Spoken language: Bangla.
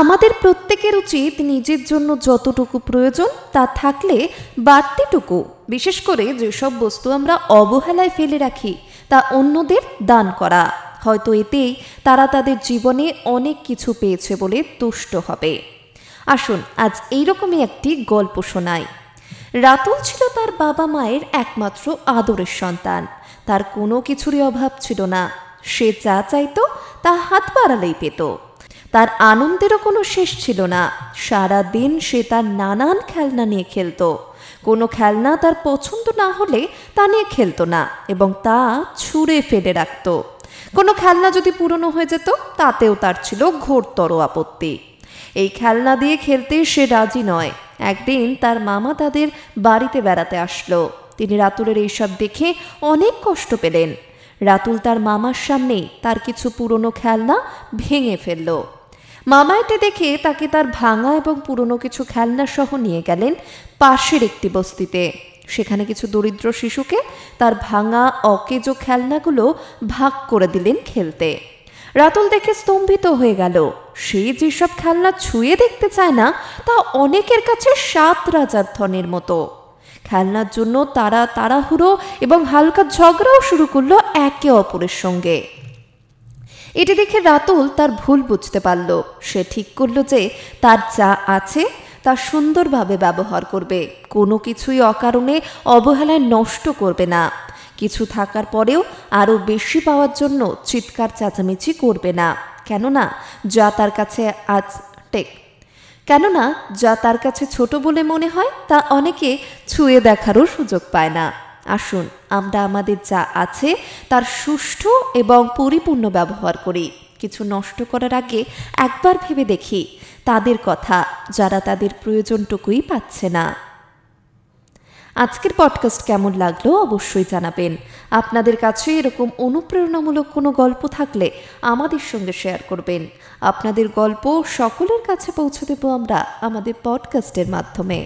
আমাদের প্রত্যেকের উচিত নিজের জন্য যতটুকু প্রয়োজন তা থাকলে বাড়তিটুকু, বিশেষ করে যেসব বস্তু আমরা অবহেলায় ফেলে রাখি তা অন্যদের দান করা। হয়তো এতেই তারা তাদের জীবনে অনেক কিছু পেয়েছে বলে তুষ্ট হবে। আসুন আজ এইরকমই একটি গল্প শোনাই। রাতুল ছিল তার বাবা মায়ের একমাত্র আদরের সন্তান। তার কোনো কিছুরই অভাব ছিল না। সে যা চাইতো তা হাত বাড়ালেই পেত। তার আনন্দেরও কোনো শেষ ছিল না। সারা দিন সে তার নানান খেলনা নিয়ে খেলতো। কোনো খেলনা তার পছন্দ না হলে তা নিয়ে খেলতো না এবং তা ছুঁড়ে ফেলে রাখত। কোনো খেলনা যদি পুরনো হয়ে যেত তাতেও তার ছিল ঘোরতর আপত্তি। এই খেলনা দিয়ে খেলতে সে রাজি নয়। একদিন তার মামা তাদের বাড়িতে বেড়াতে আসলো। তিনি রাতুলের এইসব দেখে অনেক কষ্ট পেলেন। রাতুল তার মামার সামনেই তার কিছু পুরনো খেলনা ভেঙে ফেলল। মামা এটা দেখে তাকে তার ভাঙা এবং পুরনো কিছু খেলনা সহ নিয়ে গেলেন পাশের একটি বস্তিতে। সেখানে কিছু দরিদ্র শিশুকে তার ভাঙা অকেজো খেলনাগুলো ভাগ করে দিলেন খেলতে। রাতুল দেখে স্তম্ভিত হয়ে গেল। সে যেসব খেলনা ছুঁয়ে দেখতে চায় না তা অনেকের কাছে 7 রাজার ধনের মতো। খেলনার জন্য তারা তাড়াহুড়ো এবং হালকা ঝগড়াও শুরু করলো একে অপরের সঙ্গে। এটি দেখে রাতুল তার ভুল বুঝতে পারল। সে ঠিক করলো যে তার যা আছে তা সুন্দরভাবে ব্যবহার করবে, কোনো কিছুই অকারণে অবহেলায় নষ্ট করবে না। কিছু থাকার পরেও আরও বেশি পাওয়ার জন্য চিৎকার চেঁচামেচি করবে না, কেননা যা তার কাছে ছোট বলে মনে হয় তা অনেকে ছুঁয়ে দেখারও সুযোগ পায় না। আসুন আমরা আমাদের যা আছে তার সুষ্ঠু এবং পরিপূর্ণ ব্যবহার করি। কিছু নষ্ট করার আগে একবার ভেবে দেখি তাদের কথা যারা তাদের প্রয়োজনটুকুই পাচ্ছে না। আজকের পডকাস্ট কেমন লাগলো অবশ্যই জানাবেন। আপনাদের কাছে এরকম অনুপ্রেরণামূলক কোনো গল্প থাকলে আমাদের সঙ্গে শেয়ার করবেন। আপনাদের গল্প সকলের কাছে পৌঁছে দেব আমরা আমাদের পডকাস্টের মাধ্যমে।